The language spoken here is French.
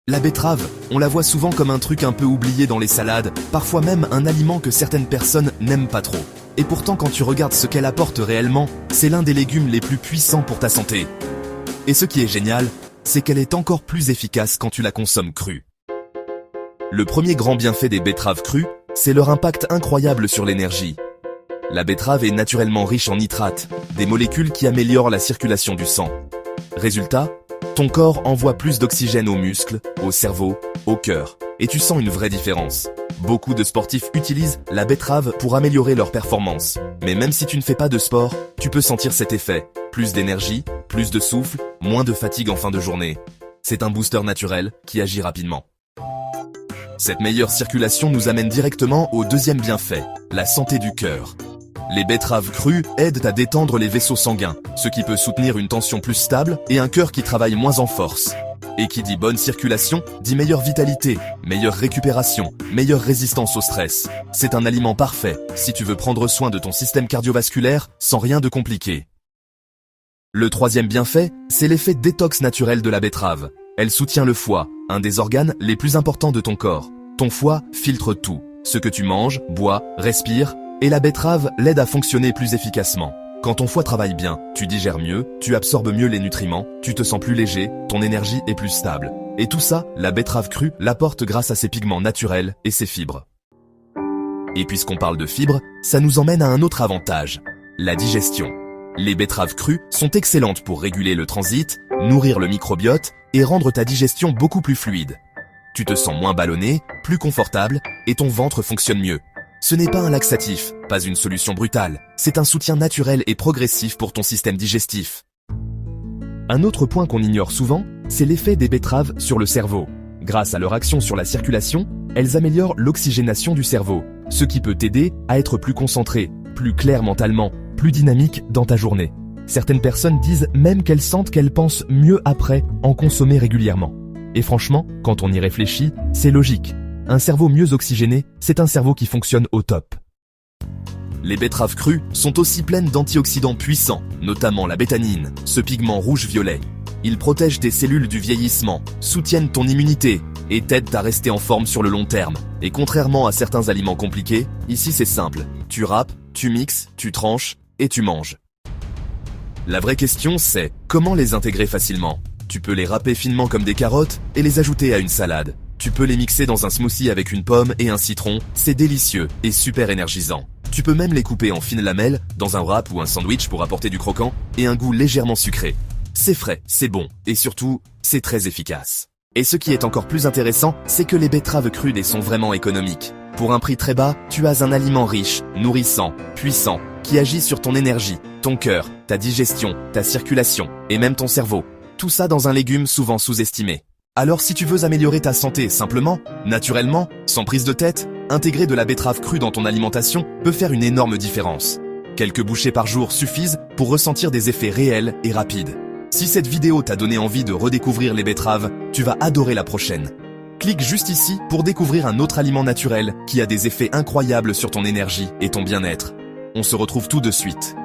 La betterave, on la voit souvent comme un truc un peu oublié dans les salades, parfois même un aliment que certaines personnes n'aiment pas trop. Et pourtant quand tu regardes ce qu'elle apporte réellement, c'est l'un des légumes les plus puissants pour ta santé. Et ce qui est génial, c'est qu'elle est encore plus efficace quand tu la consommes crue. Le premier grand bienfait des betteraves crues, c'est leur impact incroyable sur l'énergie. La betterave est naturellement riche en nitrates, des molécules qui améliorent la circulation du sang. Résultat, ton corps envoie plus d'oxygène aux muscles, au cerveau, au cœur, et tu sens une vraie différence. Beaucoup de sportifs utilisent la betterave pour améliorer leur performance. Mais même si tu ne fais pas de sport, tu peux sentir cet effet. Plus d'énergie, plus de souffle, moins de fatigue en fin de journée. C'est un booster naturel qui agit rapidement. Cette meilleure circulation nous amène directement au deuxième bienfait, la santé du cœur. Les betteraves crues aident à détendre les vaisseaux sanguins, ce qui peut soutenir une tension plus stable et un cœur qui travaille moins en force. Et qui dit bonne circulation, dit meilleure vitalité, meilleure récupération, meilleure résistance au stress. C'est un aliment parfait si tu veux prendre soin de ton système cardiovasculaire sans rien de compliqué. Le troisième bienfait, c'est l'effet détox naturel de la betterave. Elle soutient le foie, un des organes les plus importants de ton corps. Ton foie filtre tout, ce que tu manges, bois, respires, et la betterave l'aide à fonctionner plus efficacement. Quand ton foie travaille bien, tu digères mieux, tu absorbes mieux les nutriments, tu te sens plus léger, ton énergie est plus stable. Et tout ça, la betterave crue l'apporte grâce à ses pigments naturels et ses fibres. Et puisqu'on parle de fibres, ça nous emmène à un autre avantage, la digestion. Les betteraves crues sont excellentes pour réguler le transit, nourrir le microbiote et rendre ta digestion beaucoup plus fluide. Tu te sens moins ballonné, plus confortable et ton ventre fonctionne mieux. Ce n'est pas un laxatif, pas une solution brutale, c'est un soutien naturel et progressif pour ton système digestif. Un autre point qu'on ignore souvent, c'est l'effet des betteraves sur le cerveau. Grâce à leur action sur la circulation, elles améliorent l'oxygénation du cerveau, ce qui peut t'aider à être plus concentré, plus clair mentalement, plus dynamique dans ta journée. Certaines personnes disent même qu'elles sentent qu'elles pensent mieux après en consommer régulièrement. Et franchement, quand on y réfléchit, c'est logique. Un cerveau mieux oxygéné, c'est un cerveau qui fonctionne au top. Les betteraves crues sont aussi pleines d'antioxydants puissants, notamment la bétanine, ce pigment rouge-violet. Ils protègent tes cellules du vieillissement, soutiennent ton immunité et t'aident à rester en forme sur le long terme. Et contrairement à certains aliments compliqués, ici c'est simple. Tu râpes, tu mixes, tu tranches et tu manges. La vraie question c'est, comment les intégrer facilement? Tu peux les râper finement comme des carottes et les ajouter à une salade. Tu peux les mixer dans un smoothie avec une pomme et un citron, c'est délicieux et super énergisant. Tu peux même les couper en fines lamelles, dans un wrap ou un sandwich pour apporter du croquant et un goût légèrement sucré. C'est frais, c'est bon et surtout, c'est très efficace. Et ce qui est encore plus intéressant, c'est que les betteraves crues sont vraiment économiques. Pour un prix très bas, tu as un aliment riche, nourrissant, puissant, qui agit sur ton énergie, ton cœur, ta digestion, ta circulation et même ton cerveau. Tout ça dans un légume souvent sous-estimé. Alors si tu veux améliorer ta santé simplement, naturellement, sans prise de tête, intégrer de la betterave crue dans ton alimentation peut faire une énorme différence. Quelques bouchées par jour suffisent pour ressentir des effets réels et rapides. Si cette vidéo t'a donné envie de redécouvrir les betteraves, tu vas adorer la prochaine. Clique juste ici pour découvrir un autre aliment naturel qui a des effets incroyables sur ton énergie et ton bien-être. On se retrouve tout de suite.